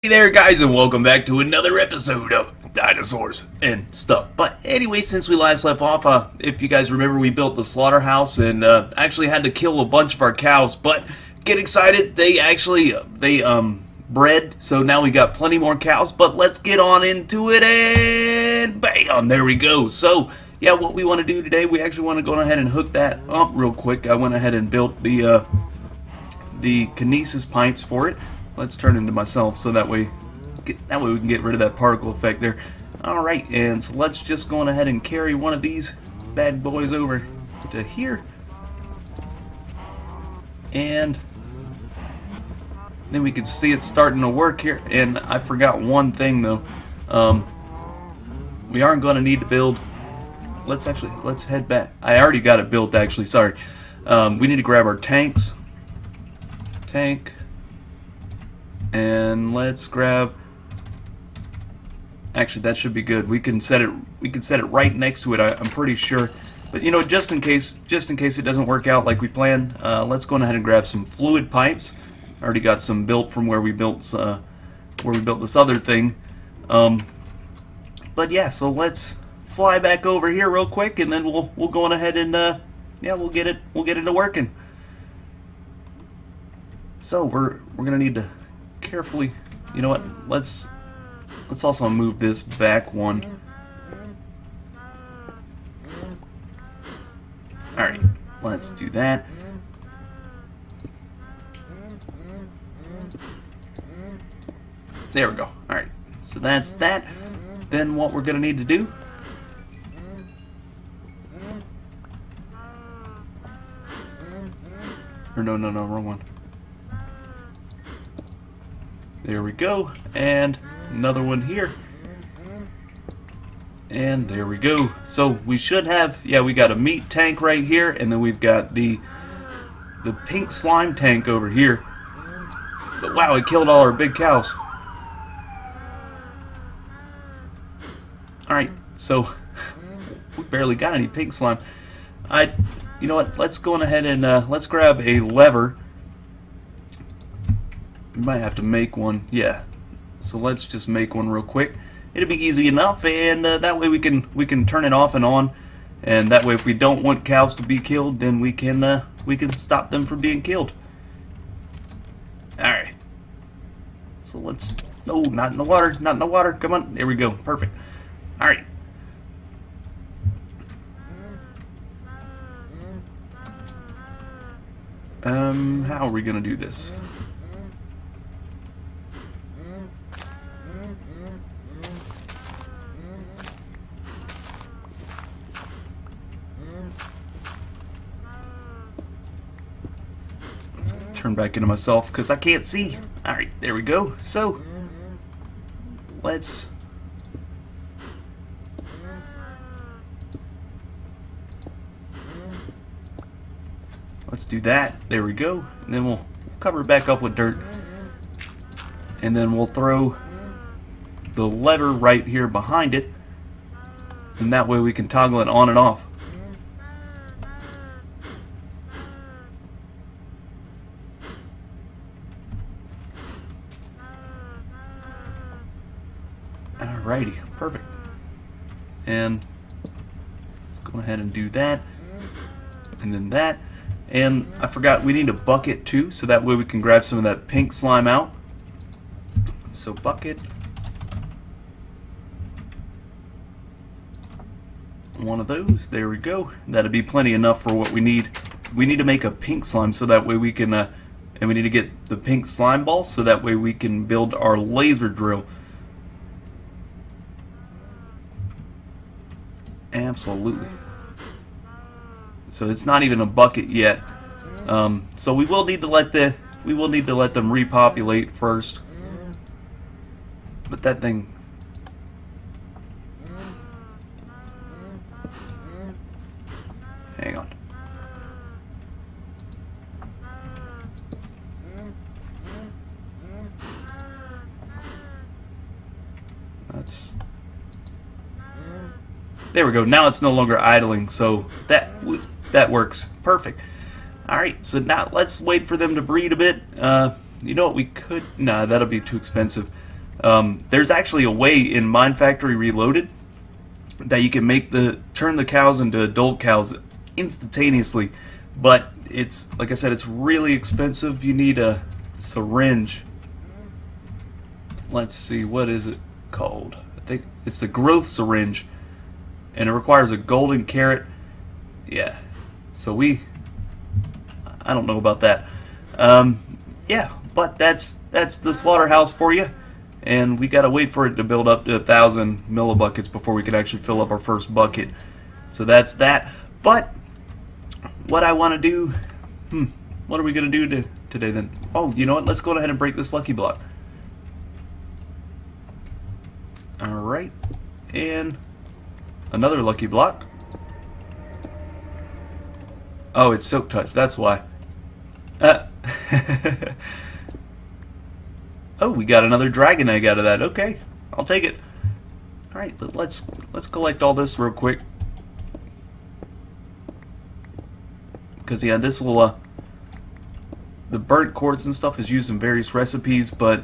Hey there guys, and welcome back to another episode of Dinosaurs and stuff. But anyway, since we last left off, if you guys remember, we built the slaughterhouse and actually had to kill a bunch of our cows. But get excited, they actually bred, so now we got plenty more cows. But let's get on into it, and bam, there we go. So yeah, what we want to do today, we actually want to go ahead and hook that up real quick. I went ahead and built the kinesis pipes for it. Let's turn into myself so that way we can get rid of that particle effect there. Alright, and so let's just go on ahead and carry one of these bad boys over to here. And then we can see it starting to work here. And I forgot one thing though. We aren't going to need to build. Let's head back. I already got it built actually, sorry. We need to grab our tanks. Tank. And let's grab. Actually, that should be good. We can set it right next to it. I'm pretty sure. But you know, just in case it doesn't work out like we planned, let's go ahead and grab some fluid pipes. I already got some built from where we built this other thing. But yeah, so let's fly back over here real quick, and then we'll go on ahead and yeah, we'll get it to working. So we're gonna need to carefully, you know what, let's also move this back one. Alright, let's do that. There we go. Alright, so that's that. Then what we're gonna need to do, or no, wrong one. There we go, and another one here, and there we go. So we should have, yeah, we got a meat tank right here, and then we've got the pink slime tank over here. But wow, it killed all our big cows. Alright, so we barely got any pink slime. You know what, let's go on ahead and let's grab a lever. We might have to make one, yeah. So let's just make one real quick. It'll be easy enough, and that way we can turn it off and on. And that way, if we don't want cows to be killed, then we can stop them from being killed. All right. So let's. No, not in the water. Not in the water. Come on. There we go. Perfect. All right. How are we gonna do this? Turn back into myself because I can't see. Alright, there we go. So let's do that. There we go. And then we'll cover it back up with dirt. And then we'll throw the lever right here behind it. And that way we can toggle it on and off. Alrighty, perfect. And let's go ahead and do that. And then that. And I forgot, we need a bucket too, so that way we can grab some of that pink slime out. So bucket. One of those, there we go. That'll be plenty enough for what we need. We need to make a pink slime so that way we can, and we need to get the pink slime ball so that way we can build our laser drill. Absolutely. So it's not even a bucket yet. So we will need to let them repopulate first. But that thing. Hang on. There we go. Now it's no longer idling, so that works perfect. Alright, so now let's wait for them to breed a bit. You know what we could... Nah, that'll be too expensive. There's actually a way in Mine Factory Reloaded that you can turn the cows into adult cows instantaneously, but it's, like I said, it's really expensive. You need a syringe. Let's see, what is it called? I think it's the growth syringe, and it requires a golden carrot. Yeah, so I don't know about that. Yeah, but that's the slaughterhouse for you, and we gotta wait for it to build up to 1,000 millibuckets before we can actually fill up our first bucket. So that's that. But what I want to do, what are we gonna do today then? Oh, you know what? Let's go ahead and break this lucky block. All right, and another lucky block. Oh, it's Silk Touch. That's why. Oh, we got another dragon egg out of that. Okay, I'll take it. All right, let's collect all this real quick, because yeah, this will the burnt quartz and stuff is used in various recipes, but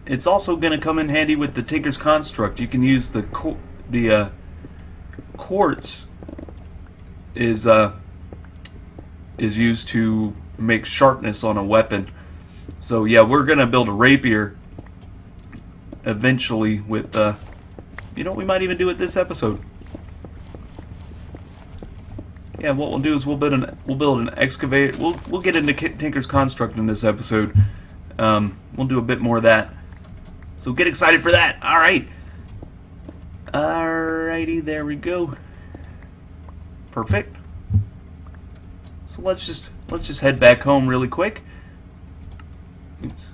it's also going to come in handy with the Tinker's Construct. You can use the quartz is used to make sharpness on a weapon. So yeah, we're gonna build a rapier eventually with you know what we might even do with this episode. Yeah, what we'll do is we'll build an excavator. We'll get into Tinker's Construct in this episode. We'll do a bit more of that. So get excited for that. All right. Alrighty, there we go. Perfect. So let's just head back home really quick. Oops.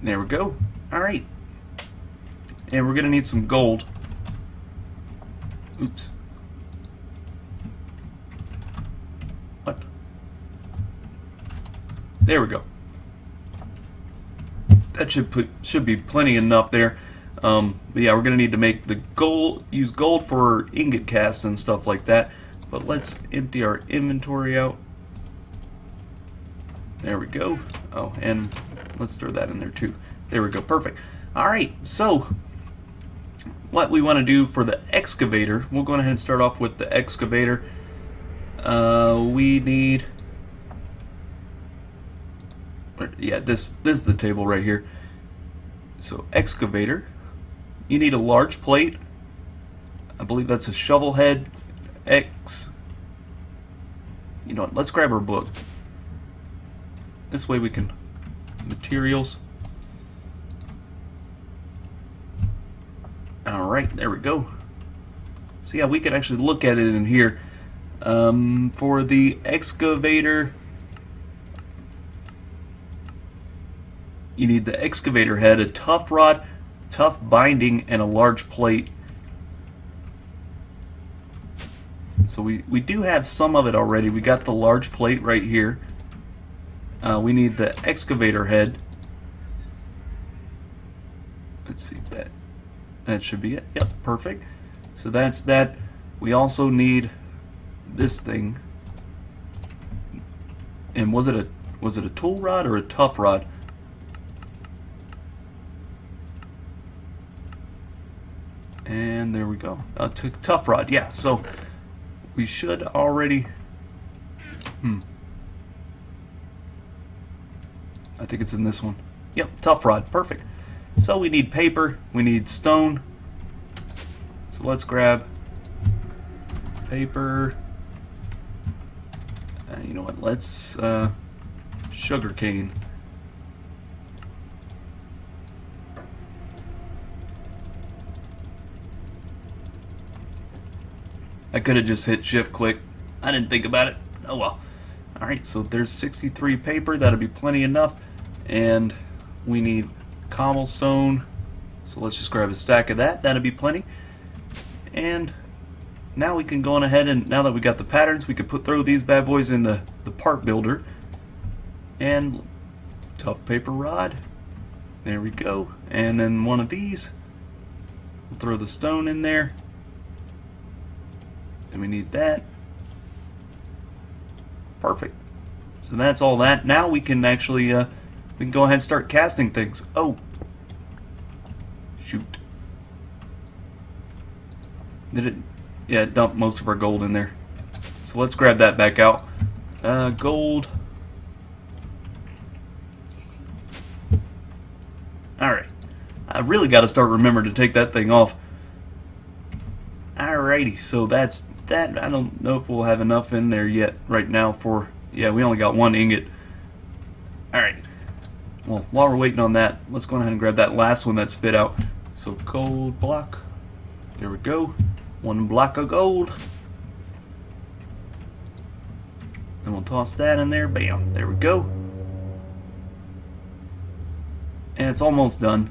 There we go. Alright. And we're gonna need some gold. Oops. What? There we go. That should be plenty enough there. But yeah, we're gonna need to make the gold, use gold for ingot cast and stuff like that. But let's empty our inventory out. There we go. Oh, and let's throw that in there too. There we go. Perfect. Alright, so what we want to do for the excavator, we'll go ahead and start off with the excavator. We need, yeah, this is the table right here. So excavator, you need a large plate. I believe that's a shovel head. You know what, let's grab our book. This way we can, materials. Alright, there we go. So yeah, we can actually look at it in here. For the excavator, you need the excavator head, a tough rod, tough binding, and a large plate. So we do have some of it already. We got the large plate right here. We need the excavator head. Let's see, that should be it. Yep, perfect. So that's that. We also need this thing. And was it a tool rod or a tough rod? And there we go. Tough rod, yeah. So we should already. I think it's in this one. Yep, tough rod, perfect. So we need paper, we need stone. So let's grab paper. You know what? Let's sugar cane. I could have just hit shift click. I didn't think about it. Oh well. Alright, so there's 63 paper. That'll be plenty enough. And we need cobblestone. So let's just grab a stack of that. That'll be plenty. And now we can go on ahead, and now that we got the patterns, we can throw these bad boys in the part builder. And tough paper rod. There we go. And then one of these. We'll throw the stone in there. And we need that. Perfect. So that's all that. Now we can actually we can go ahead and start casting things. Oh, Shoot. Did it? Yeah, it dumped most of our gold in there. So let's grab that back out. Gold. Alright. I really got to start remembering to take that thing off. Alrighty, so that's that. I don't know if we'll have enough in there yet right now for... Yeah, we only got one ingot. Alright. Well, while we're waiting on that, let's go ahead and grab that last one that spit out. So gold block. There we go. One block of gold. And we'll toss that in there. Bam. There we go. And it's almost done.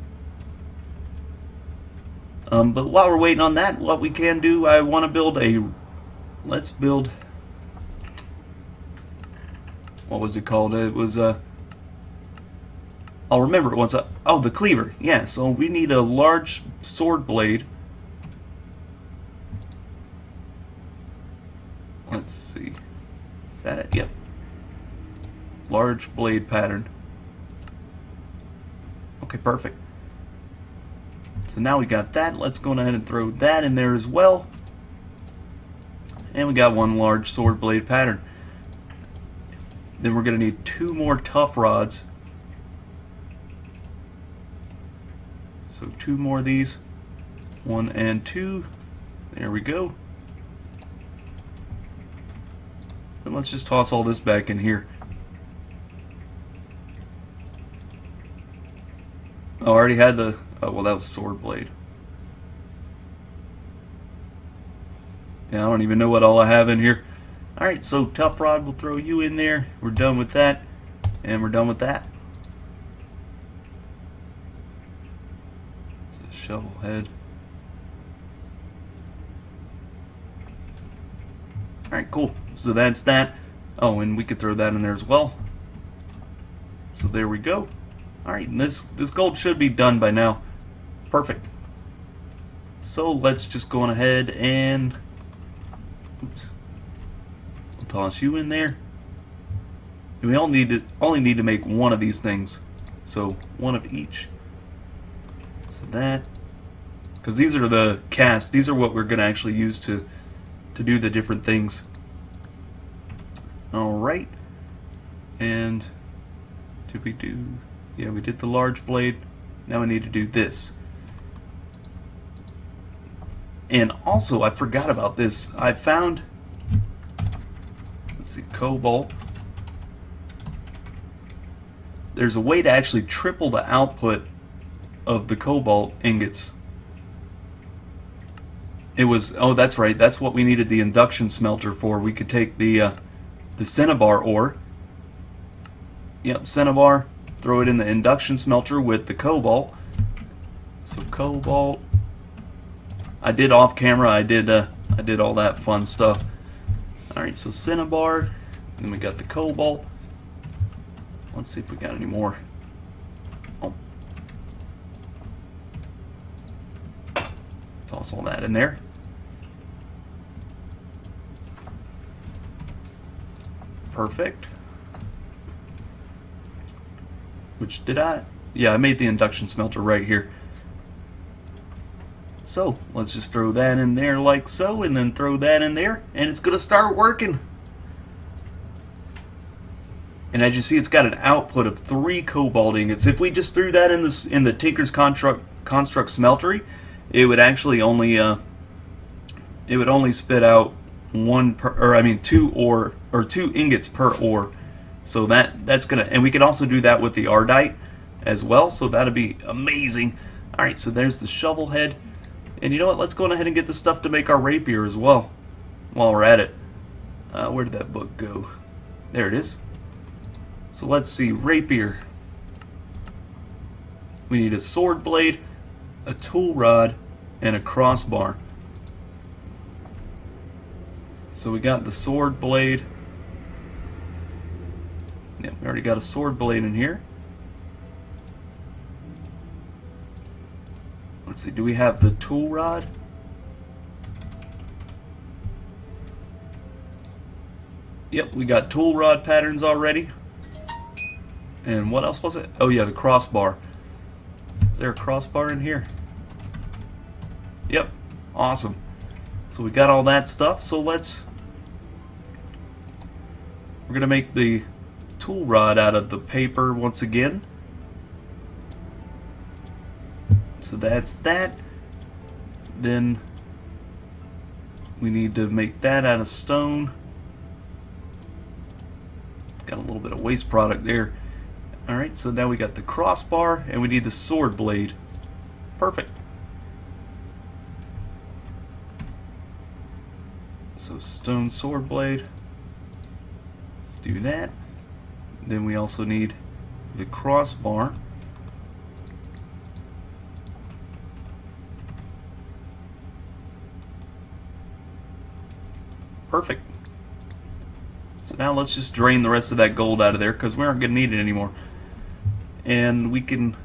But while we're waiting on that, what we can do, I want to build a... Let's build... What was it called? It was I'll remember it once. Oh, the cleaver. Yeah, so we need a large sword blade. Let's see. Is that it? Yep. Large blade pattern. Okay, perfect. So now we got that. Let's go ahead and throw that in there as well. And we got one large sword blade pattern. Then we're going to need 2 more tough rods. So 2 more of these. 1 and 2. There we go. And let's just toss all this back in here. Oh, I already had the... Oh, well, that was sword blade. Yeah, I don't even know what all I have in here. Alright, so tough rod, we'll throw you in there. We're done with that. And we're done with that. It's a shovel head. Alright, cool. So that's that. Oh, and we could throw that in there as well. So there we go. Alright, and this gold should be done by now. Perfect. So let's just go on ahead and... Oops. We'll toss you in there. And we only need to make one of these things. So one of each. So that... Because these are the casts. These are what we're going to actually use to do the different things. Alright. And... Did we do... Yeah, we did the large blade. Now we need to do this. And also, I forgot about this. I found... Let's see, cobalt. There's a way to actually triple the output of the cobalt ingots. It was... Oh, that's right. That's what we needed the induction smelter for. We could take the cinnabar ore. Yep, cinnabar. Throw it in the induction smelter with the cobalt. So cobalt. I did off camera. I did all that fun stuff. All right, so cinnabar. Then we got the cobalt. Let's see if we got any more. Oh, toss all that in there. Perfect. Which did I? Yeah, I made the induction smelter right here. So, let's just throw that in there like so, and then throw that in there, and it's going to start working. And as you see, it's got an output of 3 cobalt ingots. If we just threw that in the Tinker's Construct smeltery, it would actually only spit out 2 ingots per ore. So that's gonna, and we can also do that with the ardite as well. So that'd be amazing. All right, so there's the shovel head. And you know what? Let's go ahead and get the stuff to make our rapier as well while we're at it. Where did that book go? There it is. So let's see, rapier. We need a sword blade, a tool rod, and a crossbar. So we got the sword blade. Yeah, we already got a sword blade in here. Let's see, do we have the tool rod? Yep, we got tool rod patterns already. And what else was it? Oh yeah, the crossbar. Is there a crossbar in here? Yep, awesome. So we got all that stuff, so we're gonna make the tool rod out of the paper once again. So that's that. Then we need to make that out of stone. Got a little bit of waste product there. Alright, so now we got the crossbar and we need the sword blade. Perfect. So stone sword blade. Do that. Then we also need the crossbar. Perfect. So now let's just drain the rest of that gold out of there because we aren't going to need it anymore. And we can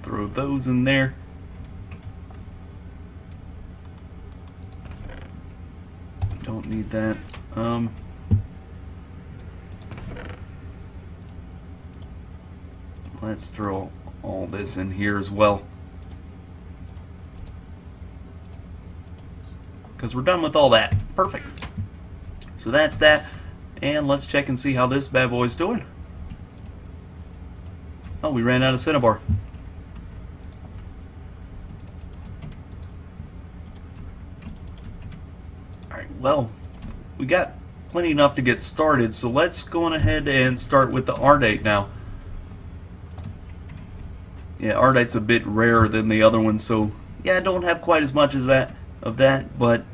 throw those in there. Don't need that. Let's throw all this in here as well, because we're done with all that. Perfect. So that's that. And let's check and see how this bad boy's doing. Oh, we ran out of cinnabar. Alright, well, we got plenty enough to get started, so let's go on ahead and start with the ardite now. Yeah, ardite's a bit rarer than the other one, so yeah, I don't have quite as much as that but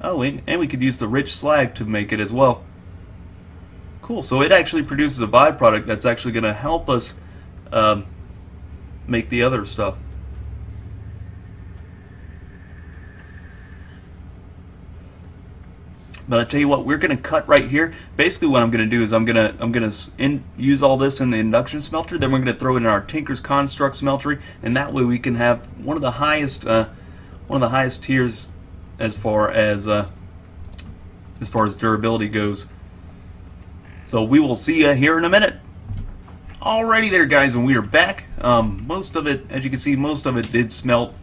oh, and we could use the rich slag to make it as well. Cool, so it actually produces a byproduct that's actually going to help us make the other stuff. But I tell you what, we're going to cut right here. Basically, what I'm going to do is I'm going to use all this in the induction smelter. Then we're going to throw it in our Tinker's Construct smeltery, and that way we can have one of the highest tiers as far as durability goes. So we will see you here in a minute. Alrighty there, guys, and we are back. Most of it, as you can see, most of it did smelt.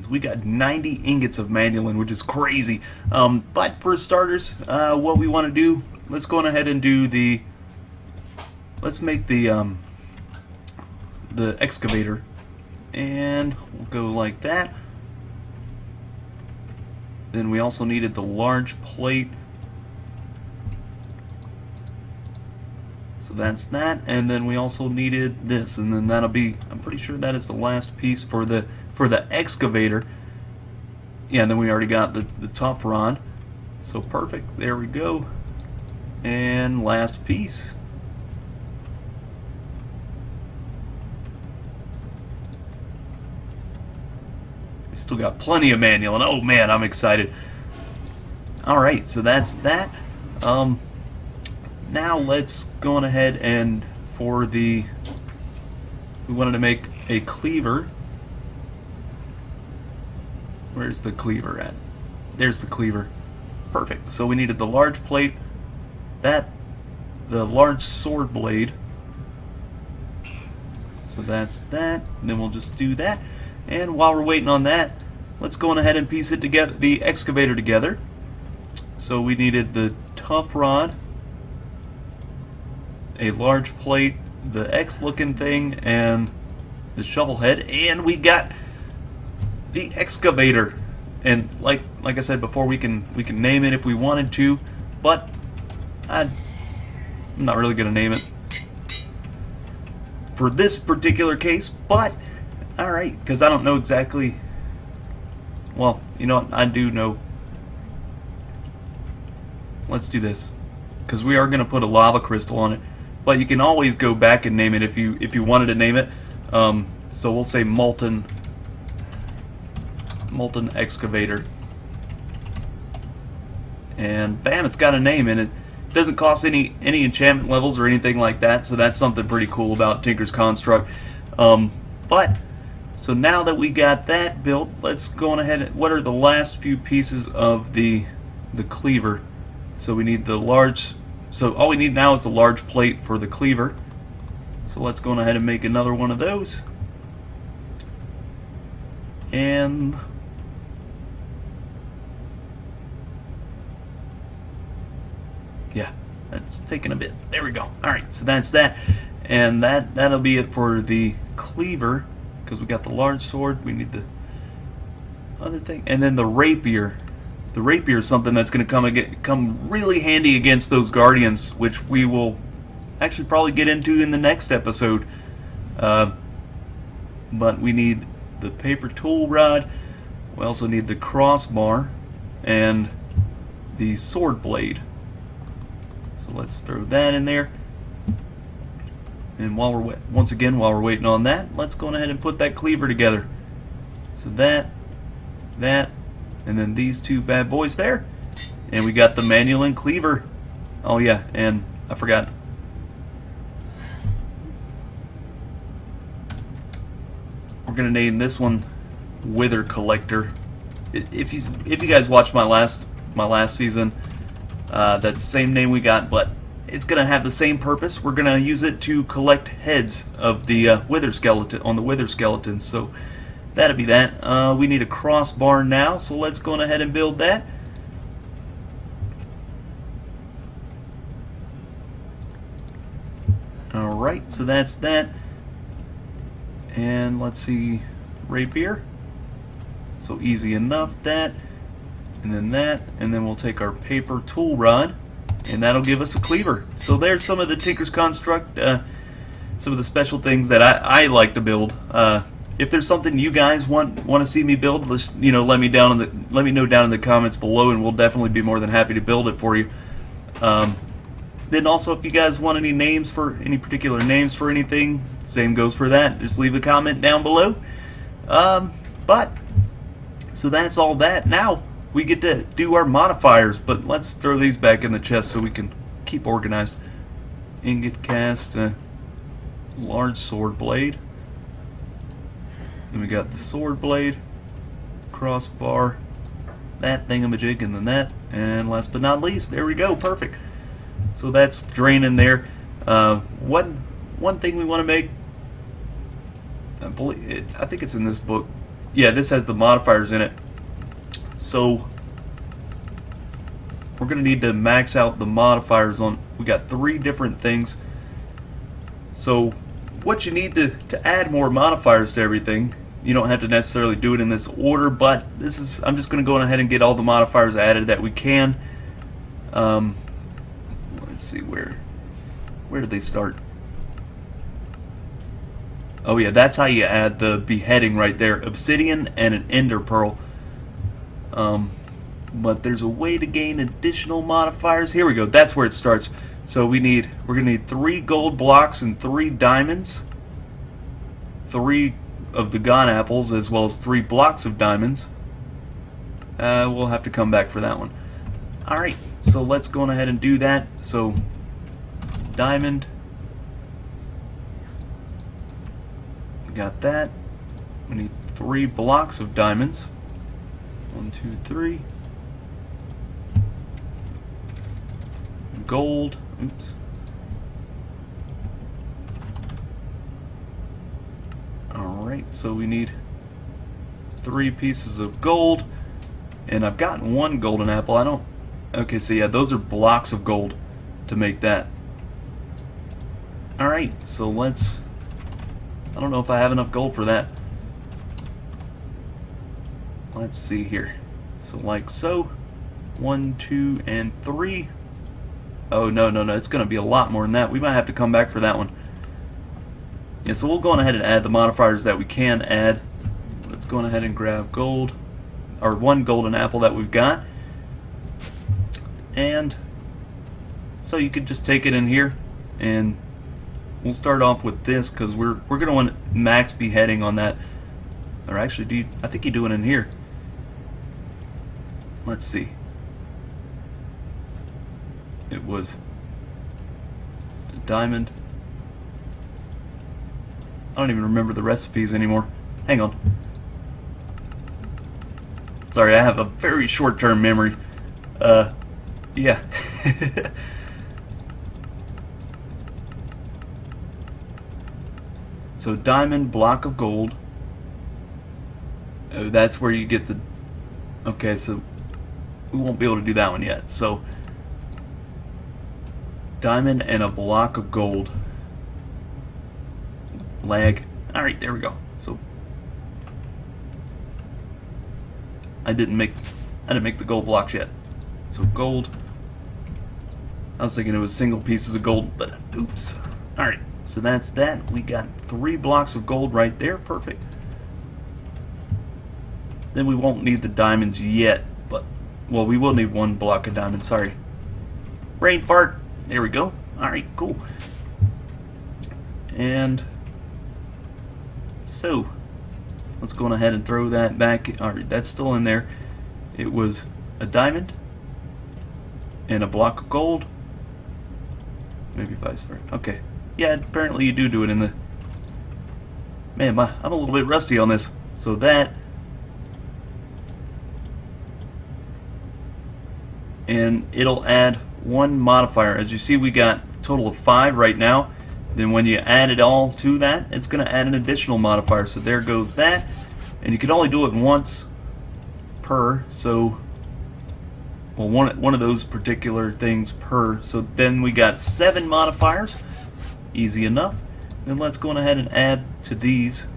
We got 90 ingots of manulin, which is crazy. But for starters, what we want to do, let's go on ahead and do the, let's make the excavator, and we'll go like that. Then we also needed the large plate. So that's that, and then we also needed this, and then that'll be, I'm pretty sure that is the last piece for the excavator. Yeah, and then we already got the top rod. So perfect, there we go. And last piece. We still got plenty of manulin. Oh man, I'm excited. Alright, so that's that. Now let's go on ahead and we wanted to make a cleaver. Where's the cleaver at? There's the cleaver. Perfect. So we needed the large plate, the large sword blade. So that's that. And then we'll just do that. And while we're waiting on that, let's go on ahead and piece it together, the excavator together. So we needed the tough rod, a large plate, the X looking thing, and the shovel head, and we got the excavator. And like I said before, we can name it if we wanted to, but I'm not really gonna name it for this particular case. But alright, because I don't know exactly, well, you know what, I do know. Let's do this, because we are gonna put a lava crystal on it. But you can always go back and name it if you wanted to name it. So we'll say molten excavator, and bam, it's got a name, and it doesn't cost any enchantment levels or anything like that. So that's something pretty cool about Tinker's Construct. But so now that we got that built, let's go on ahead. What are the last few pieces of the cleaver? So we need the large. So all we need now is the large plate for the cleaver. So let's go ahead and make another one of those. And yeah, that's taking a bit. There we go. Alright, so that's that. And that'll be it for the cleaver, because we got the large sword. We need the other thing, and then the rapier. The rapier is something that's going to come really handy against those guardians, which we will actually probably get into in the next episode. But we need the paper tool rod. We also need the crossbar and the sword blade. So let's throw that in there. And while we're waiting on that, let's go ahead and put that cleaver together. So that, and then these two bad boys there, and we got the manual and cleaver. Oh yeah, and I forgot. We're gonna name this one Wither Collector. If you guys watched my last season, that's the same name we got, but it's gonna have the same purpose. We're gonna use it to collect heads of the wither skeletons. So that'll be that. We need a crossbar now, so let's go ahead and build that. Alright, so that's that. And let's see, rapier. So easy enough, that. And then we'll take our paper tool rod, and that'll give us a cleaver. So there's some of the Tinker's Construct, some of the special things that I like to build. If there's something you guys want to see me build, just let me know down in the comments below, and we'll definitely be more than happy to build it for you. Then also, if you guys want any particular names for anything, same goes for that. Just leave a comment down below. So that's all that. Now we get to do our modifiers, but let's throw these back in the chest so we can keep organized. Ingot cast, large sword blade. Then we got the sword blade, crossbar, that thingamajig, and then that. And last but not least, there we go, perfect. So that's draining there. One thing we want to make, I think it's in this book. Yeah, this has the modifiers in it. So we're going to need to max out the modifiers on. We got 3 different things. So what you need to add more modifiers to everything, you don't have to necessarily do it in this order, but I'm just going to go ahead and get all the modifiers added that we can. Let's see, where did they start? Oh yeah, that's how you add the beheading right there. Obsidian and an ender pearl. But there's a way to gain additional modifiers. Here we go. That's where it starts. So we're gonna need 3 gold blocks and 3 diamonds. 3 of the Gone apples, as well as 3 blocks of diamonds. We'll have to come back for that one. Alright, so let's go ahead and do that. So diamond. Got that. We need 3 blocks of diamonds. 1, 2, 3. Gold. Oops. Alright, so we need 3 pieces of gold. And I've gotten 1 golden apple. Okay, so yeah, those are blocks of gold to make that. Alright, so I don't know if I have enough gold for that. Let's see here. So like so. 1, 2, and 3. Oh, no, it's going to be a lot more than that. We might have to come back for that one. Yeah, so we'll go on ahead and add the modifiers that we can add. Let's go on ahead and grab gold, or 1 golden apple that we've got. And so you could just take it in here, and we'll start off with this because we're going to want max beheading on that. Or actually, I think you do it in here. Let's see. It was a diamond. I don't even remember the recipes anymore. Hang on. Sorry, I have a very short-term memory. Yeah. So diamond, block of gold. Oh, that's where you get the... Okay, so we won't be able to do that one yet. So diamond and a block of gold. Lag. Alright, there we go. So I didn't make the gold blocks yet. So gold. I was thinking it was single pieces of gold, but oops. Alright, so that's that. We got 3 blocks of gold right there. Perfect. Then we won't need the diamonds yet, but, well, we will need 1 block of diamonds. Sorry. Brain fart. There we go. Alright, cool. And so let's go on ahead and throw that back. Alright, that's still in there. It was a diamond and a block of gold. Maybe vice versa. Okay. Yeah, apparently you do it in the... Man, I'm a little bit rusty on this. So that... And it'll add 1 modifier. As you see, we got a total of 5 right now. Then when you add it all to that, it's going to add an additional modifier. So there goes that. And you can only do it once per. So... Well, one of those particular things per. So then we got 7 modifiers. Easy enough. Then let's go on ahead and add to these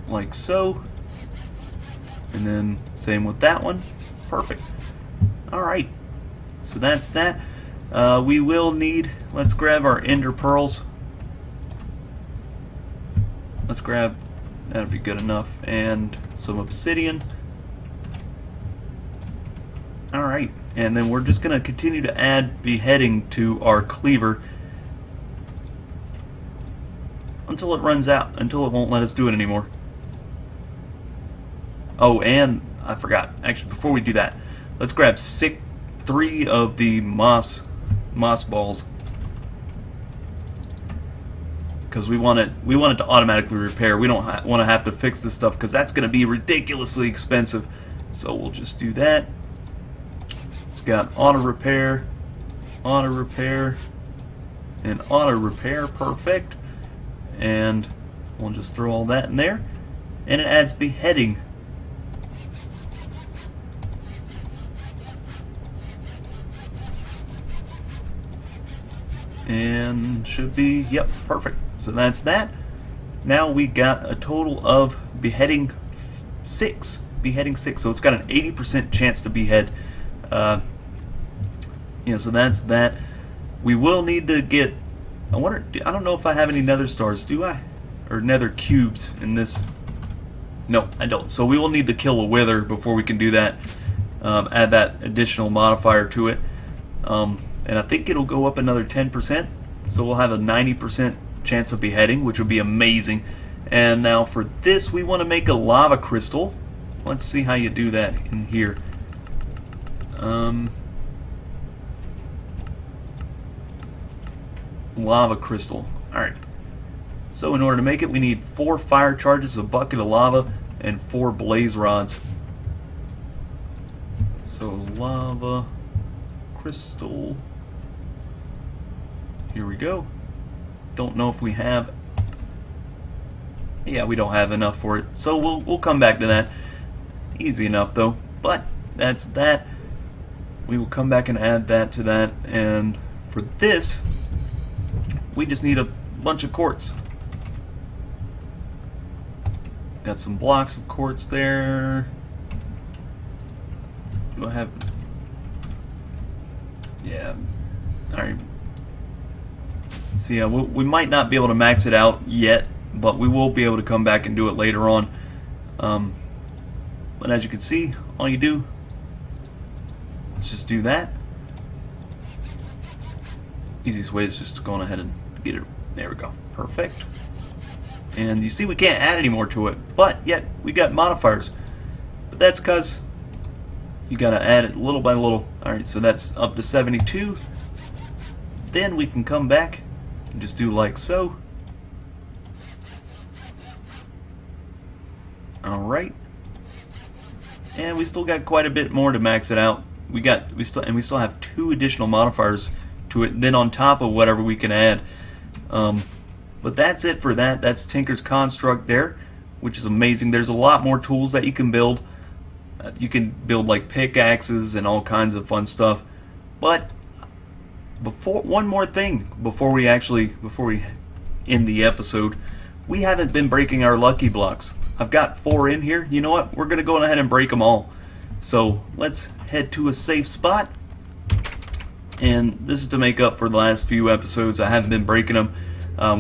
like so. And then same with that one. Perfect. Alright. So that's that. We will need, let's grab our ender pearls. Let's grab, that'd be good enough. And some obsidian. Alright, and then we're just going to continue to add beheading to our cleaver until it runs out, until it won't let us do it anymore. Oh, and I forgot. Actually, before we do that, let's grab 3 of the moss balls, because we want it to automatically repair. We don't want to have to fix this stuff, because that's going to be ridiculously expensive. So we'll just do that. It's got auto repair, and auto repair. Perfect. And we'll just throw all that in there. And it adds beheading. And should be, yep, perfect. So that's that. Now we got a total of beheading 6. Beheading 6. So it's got an 80% chance to behead. Yeah, so that's that. We will need to get, I don't know if I have any nether stars, do I? Or nether cubes in this. No, I don't. So we will need to kill a wither before we can do that. Add that additional modifier to it. And I think it'll go up another 10%. So we'll have a 90% chance of beheading, which would be amazing. And now for this, we want to make a lava crystal. Let's see how you do that in here. Lava crystal. Alright. So in order to make it, we need 4 fire charges, a bucket of lava, and 4 blaze rods. So lava crystal. Here we go. Don't know if we have... Yeah, we don't have enough for it. So we'll come back to that. Easy enough though. But that's that. We will come back and add that to that. And for this, we just need a bunch of quartz. Got some blocks of quartz there. Do I have... Yeah. Alright. So yeah, we might not be able to max it out yet, but we will be able to come back and do it later on. But as you can see, all you do is just do that. Easiest way is just going ahead and get it. There we go. Perfect. And you see we can't add any more to it, but yet we got modifiers. But that's because you gotta add it little by little. Alright, so that's up to 72. Then we can come back and just do like so. Alright. And we still got quite a bit more to max it out. We still have 2 additional modifiers to it, then on top of whatever we can add. But that's it for that. That's Tinker's Construct there, which is amazing. There's a lot more tools that you can build. You can build like pickaxes and all kinds of fun stuff. But one more thing before we end the episode, we haven't been breaking our lucky blocks. I've got 4 in here. You know what? We're gonna go ahead and break them all. So let's head to a safe spot. And this is to make up for the last few episodes I haven't been breaking them.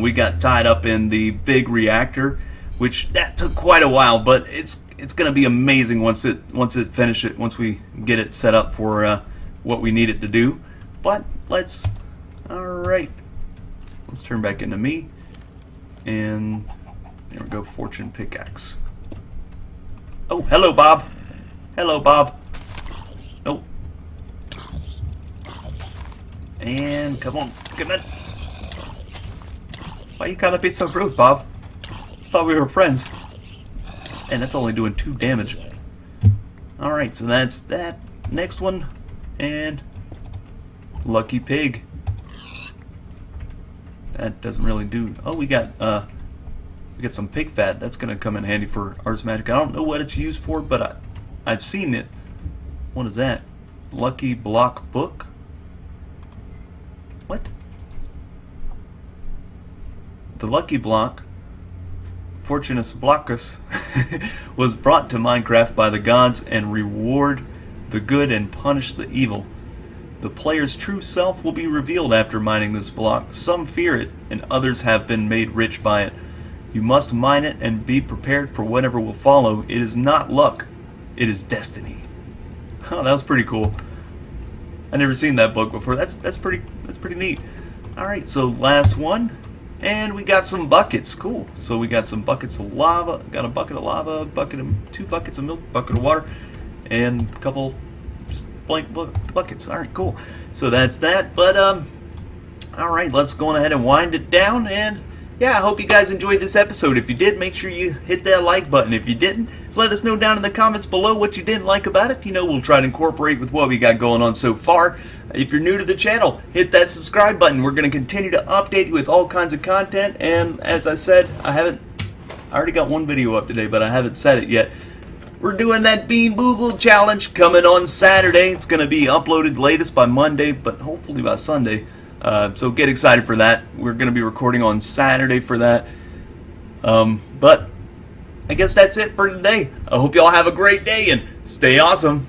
We got tied up in the big reactor, which that took quite a while, but it's gonna be amazing once we get it set up for what we need it to do. But alright, let's turn back into me, and there we go. Fortune pickaxe. Oh, hello Bob. Hello Bob. Nope. And come on, come on. Why you gotta be so rude, Bob? Thought we were friends. And that's only doing 2 damage. Alright, so that's that. Next one. And Lucky Pig. That doesn't really do. Oh, we got some pig fat. That's gonna come in handy for Arts Magic. I don't know what it's used for, but I've seen it. What is that? Lucky Block Book? What? The Lucky Block, Fortunus Blockus, was brought to Minecraft by the gods and reward the good and punish the evil. The player's true self will be revealed after mining this block. Some fear it, and others have been made rich by it. You must mine it and be prepared for whatever will follow. It is not luck, it is destiny. Oh, that was pretty cool. I never seen that book before. That's pretty neat. All right, so last one, and we got some buckets. Cool. So we got some buckets of lava. Got a bucket of lava, 2 buckets of milk, bucket of water, and a couple just blank buckets. All right, cool. So that's that. But all right, let's go on ahead and wind it down. And yeah, I hope you guys enjoyed this episode. If you did, make sure you hit that like button. If you didn't, let us know down in the comments below what you didn't like about it. You know, we'll try to incorporate with what we got going on so far. If you're new to the channel, hit that subscribe button. We're going to continue to update you with all kinds of content. And as I said, I already got 1 video up today, but I haven't said it yet. We're doing that Bean Boozled challenge coming on Saturday. It's going to be uploaded latest by Monday, but hopefully by Sunday. So get excited for that. We're going to be recording on Saturday for that. But I guess that's it for today. I hope y'all have a great day and stay awesome.